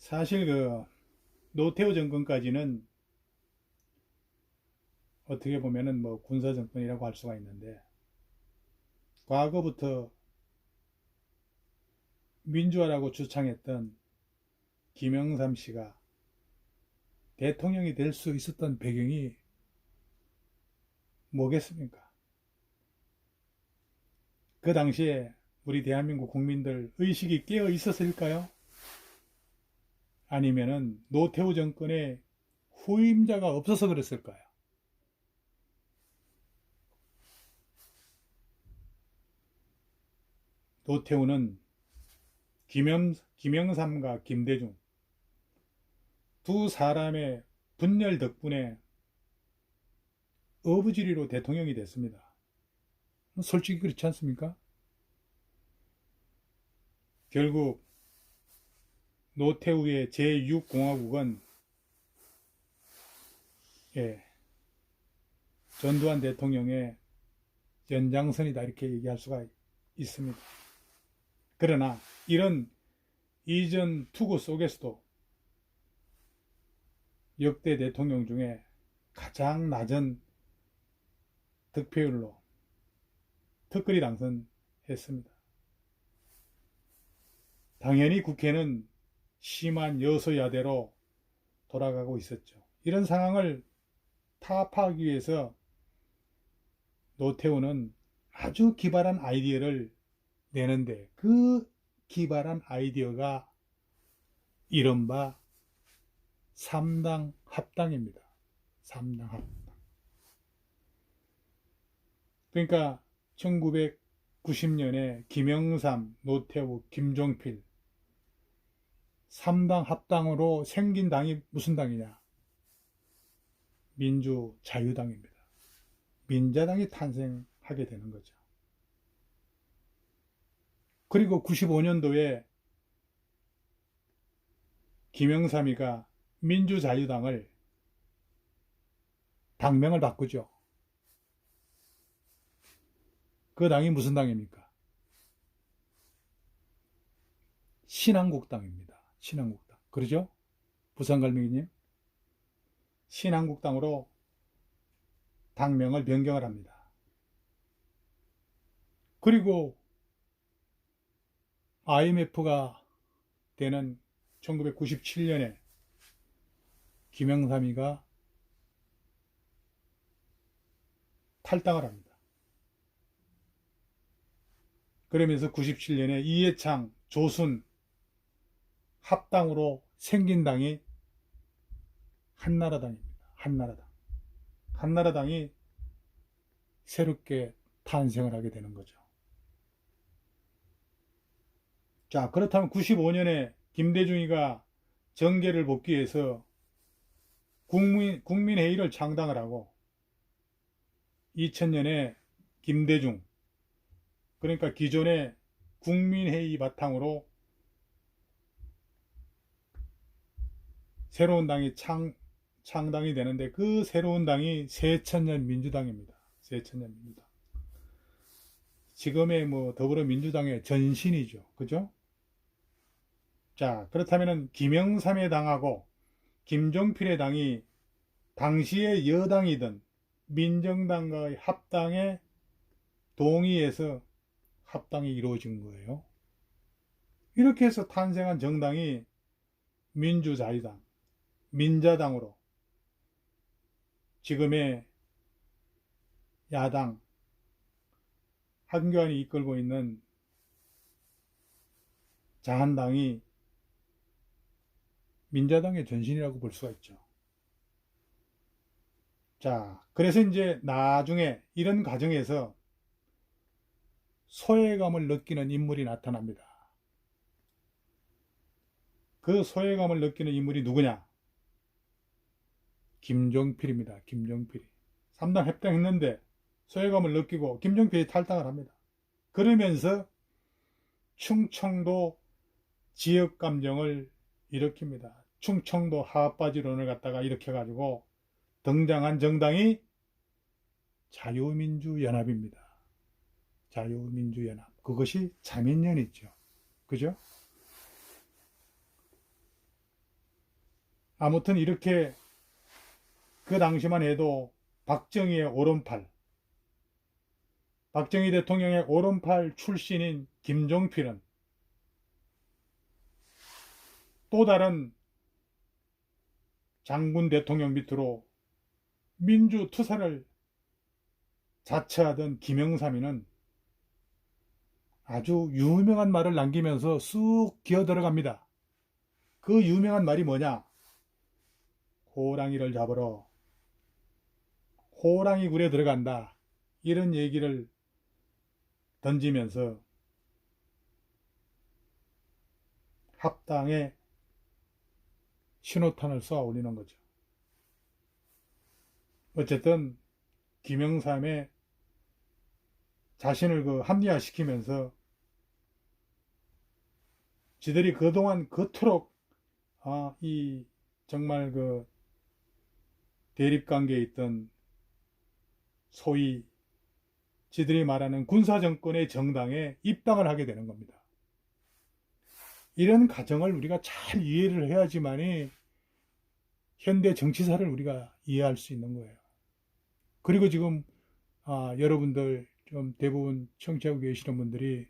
사실 노태우 정권까지는 어떻게 보면은 뭐 군사 정권이라고 할 수가 있는데, 과거부터 민주화라고 주창했던 김영삼 씨가 대통령이 될 수 있었던 배경이 뭐겠습니까? 그 당시에 우리 대한민국 국민들 의식이 깨어 있었을까요? 아니면은 노태우 정권의 후임자가 없어서 그랬을까요? 노태우는 김영삼과 김대중 두 사람의 분열 덕분에 어부지리로 대통령이 됐습니다. 솔직히 그렇지 않습니까? 결국 노태우의 제6공화국은 전두환 대통령의 연장선이다, 이렇게 얘기할 수가 있습니다. 그러나 이런 이전 투구 속에서도 역대 대통령 중에 가장 낮은 득표율로 특검이 당선했습니다. 당연히 국회는 심한 여소야대로 돌아가고 있었죠. 이런 상황을 타파하기 위해서 노태우는 아주 기발한 아이디어를 내는데, 그 기발한 아이디어가 이른바 3당 합당입니다. 3당 합당. 그러니까 1990년에 김영삼, 노태우, 김종필 3당 합당으로 생긴 당이 무슨 당이냐? 민주자유당입니다. 민자당이 탄생하게 되는 거죠. 그리고 95년도에 김영삼이가 민주자유당을 당명을 바꾸죠. 그 당이 무슨 당입니까? 신한국당입니다. 신한국당. 그러죠? 부산갈매기님? 신한국당으로 당명을 변경을 합니다. 그리고 IMF가 되는 1997년에 김영삼이가 탈당을 합니다. 그러면서 97년에 이해창, 조순 합당으로 생긴 당이 한나라당입니다. 한나라당. 한나라당이 새롭게 탄생을 하게 되는 거죠. 자, 그렇다면 95년에 김대중이가 정계를 복귀해서 국민회의를 창당을 하고, 2000년에 김대중, 그러니까 기존의 국민회의 바탕으로 새로운 당이 창당이 되는데, 그 새로운 당이 새천년 민주당입니다. 새천년 민주당. 지금의 더불어민주당의 전신이죠. 그죠? 자, 그렇다면 김영삼의 당하고 김종필의 당이 당시의 여당이던 민정당과의 합당에 동의해서 합당이 이루어진 거예요. 이렇게 해서 탄생한 정당이 민주자유당, 민자당으로 지금의 야당 한교안이 이끌고 있는 자한당이 민자당의 전신이라고 볼 수가 있죠. 자, 그래서 이제 나중에 이런 과정에서 소외감을 느끼는 인물이 나타납니다. 그 소외감을 느끼는 인물이 누구냐? 김종필입니다. 김종필이 3당 합당했는데 소외감을 느끼고 김종필이 탈당을 합니다. 그러면서 충청도 지역 감정을 일으킵니다. 충청도 하합바지론을 갖다가 일으켜가지고 등장한 정당이 자유민주연합입니다. 자유민주연합. 그것이 자민련이죠. 그죠? 아무튼 이렇게 그 당시만 해도 박정희 대통령의 오른팔 출신인 김종필은 또 다른 장군 대통령 밑으로 민주투사를 자처하던 김영삼이는 아주 유명한 말을 남기면서 쑥 기어 들어갑니다. 그 유명한 말이 뭐냐? 호랑이를 잡으러 호랑이 굴에 들어간다. 이런 얘기를 던지면서 합당에 신호탄을 쏘아 올리는 거죠. 어쨌든 김영삼의 자신을 합리화시키면서 지들이 그동안 그토록 이 정말 대립관계에 있던 소위 지들이 말하는 군사정권의 정당에 입당을 하게 되는 겁니다. 이런 과정을 우리가 잘 이해를 해야지만이 현대 정치사를 우리가 이해할 수 있는 거예요. 그리고 지금 여러분들 좀 대부분 청취하고 계시는 분들이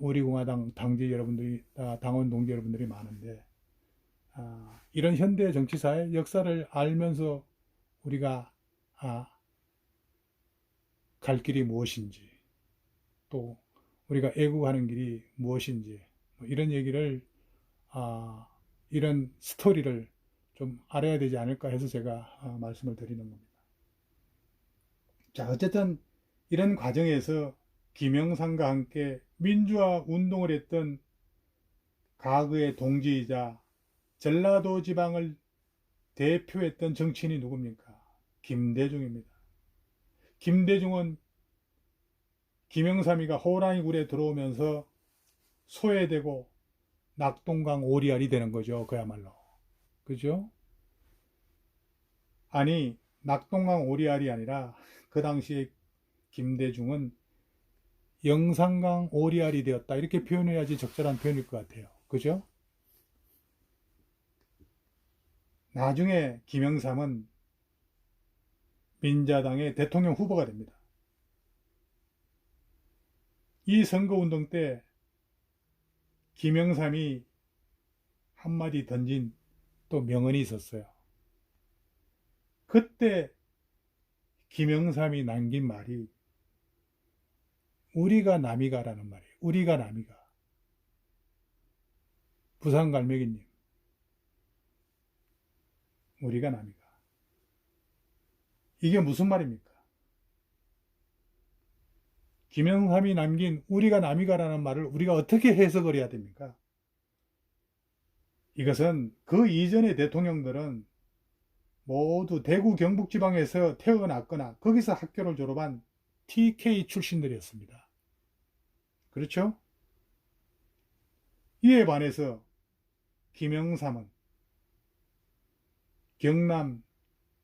우리공화당 당지 여러분들이 당원 동지 여러분들이 많은데 이런 현대 정치사의 역사를 알면서 우리가 갈 길이 무엇인지 또 우리가 애국하는 길이 무엇인지 이런 얘기를 이런 스토리를 좀 알아야 되지 않을까 해서 제가 말씀을 드리는 겁니다. 자, 어쨌든 이런 과정에서 김영삼과 함께 민주화 운동을 했던 과거의 동지이자 전라도 지방을 대표했던 정치인이 누굽니까? 김대중입니다. 김대중은 김영삼이가 호랑이 굴에 들어오면서 소외되고 낙동강 오리알이 되는 거죠. 그야말로. 그죠? 아니, 낙동강 오리알이 아니라 그 당시에 김대중은 영산강 오리알이 되었다. 이렇게 표현해야지 적절한 표현일 것 같아요. 그죠? 나중에 김영삼은 민자당의 대통령 후보가 됩니다. 이 선거운동 때 김영삼이 한마디 던진 또 명언이 있었어요. 그때 김영삼이 남긴 말이 우리가 남이가라는 말이에요. 우리가 남이가. 부산갈매기님, 우리가 남이가. 이게 무슨 말입니까? 김영삼이 남긴 우리가 남이가라는 말을 우리가 어떻게 해석을 해야 됩니까? 이것은 그 이전의 대통령들은 모두 대구 경북지방에서 태어났거나 거기서 학교를 졸업한 TK 출신들이었습니다. 그렇죠? 이에 반해서 김영삼은 경남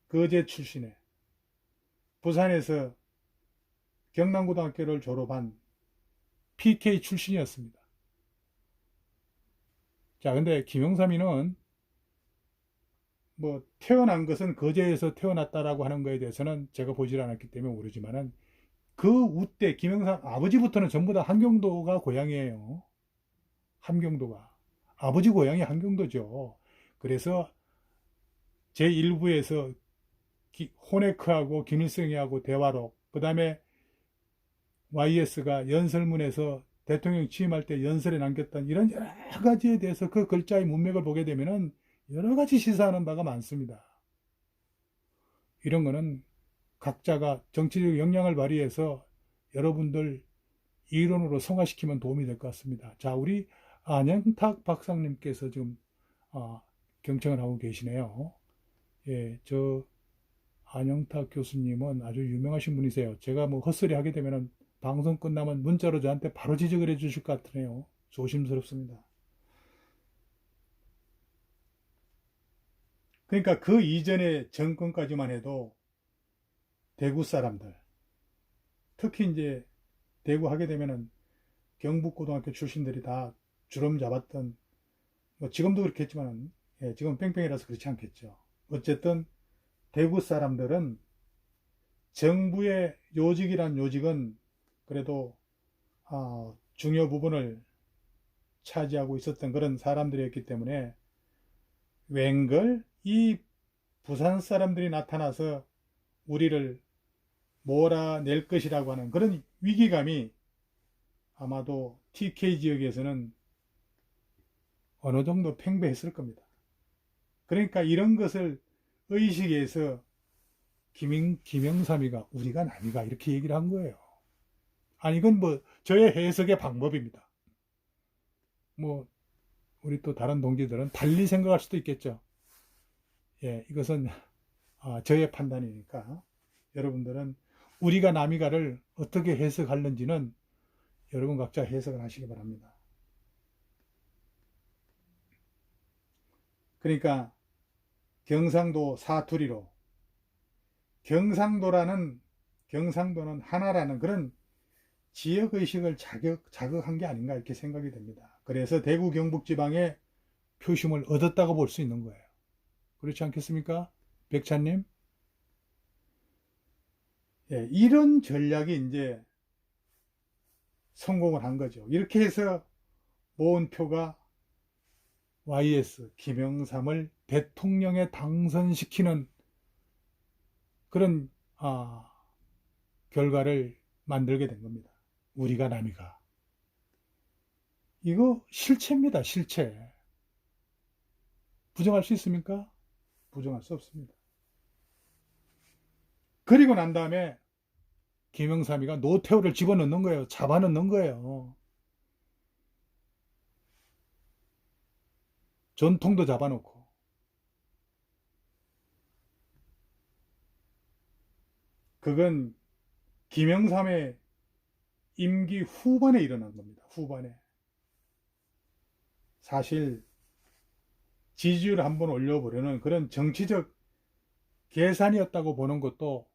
거제 출신의 부산에서 경남고등학교를 졸업한 PK 출신이었습니다. 자, 근데 김영삼이는 태어난 것은 거제에서 태어났다라고 하는 것에 대해서는 제가 보질 않았기 때문에 모르지만은 그 우때 김영삼 아버지부터는 전부 다 함경도가 고향이에요. 함경도가. 아버지 고향이 함경도죠. 그래서 제1부에서 호네크하고 김일성이하고 대화록, 그 다음에 YS가 연설문에서 대통령 취임할 때 연설에 남겼던 이런 여러 가지에 대해서 그 글자의 문맥을 보게 되면은 여러 가지 시사하는 바가 많습니다. 이런 거는 각자가 정치적 역량을 발휘해서 여러분들 이론으로 성화시키면 도움이 될 것 같습니다. 자, 우리 안영탁 박사님께서 지금 경청을 하고 계시네요. 예, 저 안영탁 교수님은 아주 유명하신 분이세요. 제가 헛소리 하게 되면은 방송 끝나면 문자로 저한테 바로 지적을 해 주실 것 같으네요. 조심스럽습니다. 그러니까 그 이전의 정권까지만 해도 대구 사람들, 특히 이제 대구 하게 되면은 경북고등학교 출신들이 다 주름 잡았던, 지금도 그렇겠지만 예, 지금 뺑뺑이라서 그렇지 않겠죠. 어쨌든 대구 사람들은 정부의 요직이란 요직은 그래도 중요 부분을 차지하고 있었던 그런 사람들이었기 때문에 웬걸 이 부산 사람들이 나타나서 우리를 몰아낼 것이라고 하는 그런 위기감이 아마도 TK 지역에서는 어느 정도 팽배했을 겁니다. 그러니까 이런 것을 의식해서 김영삼이가 우리가 남이가 이렇게 얘기를 한 거예요. 아니 이건 뭐 저의 해석의 방법입니다. 뭐 우리 또 다른 동지들은 달리 생각할 수도 있겠죠. 예, 이것은 저의 판단이니까 여러분들은 우리가 남이가를 어떻게 해석하는지는 여러분 각자 해석을 하시기 바랍니다. 그러니까 경상도 사투리로 경상도는 하나라는 그런 지역의식을 자극한 게 아닌가 이렇게 생각이 됩니다. 그래서 대구 경북지방에 표심을 얻었다고 볼 수 있는 거예요. 그렇지 않겠습니까? 백찬님? 예, 이런 전략이 이제 성공을 한 거죠. 이렇게 해서 모은 표가 YS 김영삼을 대통령에 당선시키는 그런 결과를 만들게 된 겁니다. 우리가 남이가. 이거 실체입니다. 실체. 부정할 수 있습니까? 부정할 수 없습니다. 그리고 난 다음에 김영삼이가 노태우를 집어넣는 거예요. 잡아넣는 거예요. 전통도 잡아놓고. 그건 김영삼의 임기 후반에 일어난 겁니다. 후반에. 사실 지지율을 한번 올려보려는 그런 정치적 계산이었다고 보는 것도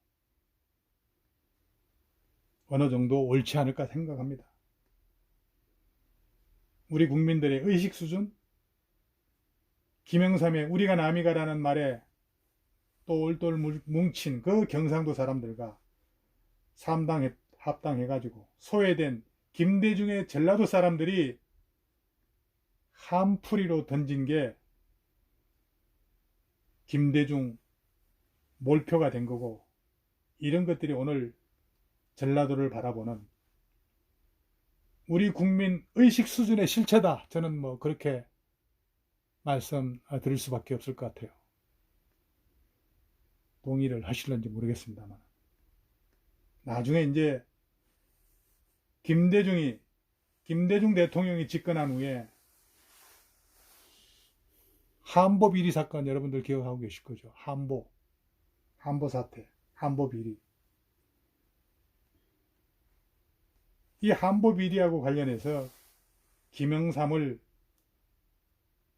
어느 정도 옳지 않을까 생각합니다. 우리 국민들의 의식 수준, 김영삼의 우리가 남이가라는 말에 또 올돌 뭉친 그 경상도 사람들과 합당해가지고 소외된 김대중의 전라도 사람들이 한풀이로 던진 게 김대중 몰표가 된 거고, 이런 것들이 오늘 전라도를 바라보는 우리 국민 의식 수준의 실체다. 저는 뭐 그렇게 말씀드릴 수밖에 없을 것 같아요. 동의를 하실는지 모르겠습니다만, 나중에 이제 김대중 대통령이 집권한 후에 한보 비리 사건 여러분들 기억하고 계실 거죠. 한보 사태, 한보 비리. 이 한보 비리하고 관련해서 김영삼을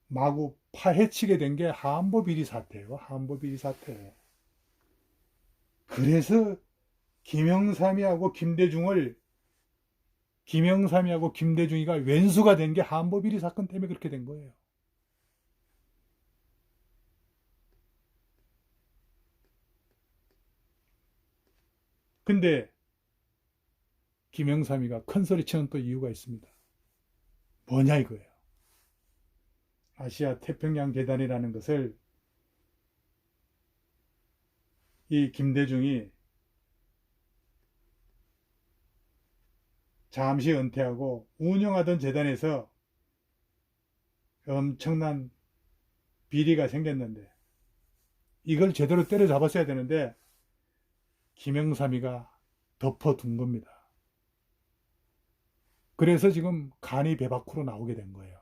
마구 파헤치게 된 게 한보 비리 사태예요. 한보 비리 사태. 그래서 김영삼이하고 김대중이가 왼수가 된 게 한보 비리 사건 때문에 그렇게 된 거예요. 근데 김영삼이가 큰 소리 치는 또 이유가 있습니다. 뭐냐 이거예요. 아시아 태평양 재단이라는 것을 이 김대중이 잠시 은퇴하고 운영하던 재단에서 엄청난 비리가 생겼는데 이걸 제대로 때려잡았어야 되는데 김영삼이가 덮어둔 겁니다. 그래서 지금 간이 배 밖으로 나오게 된 거예요.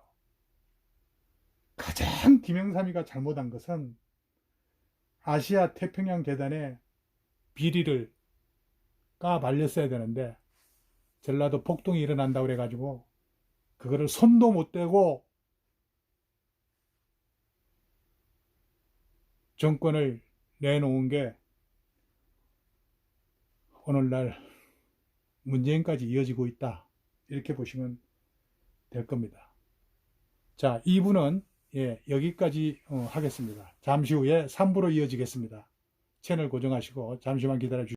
가장 김영삼이가 잘못한 것은 아시아 태평양 재단의 비리를 까발렸어야 되는데 전라도 폭동이 일어난다고 그래가지고 그거를 손도 못 대고 정권을 내놓은 게 오늘날 문재인까지 이어지고 있다. 이렇게 보시면 될 겁니다. 자, 2부는 예, 여기까지 하겠습니다. 잠시 후에 3부로 이어지겠습니다. 채널 고정하시고 잠시만 기다려 주시기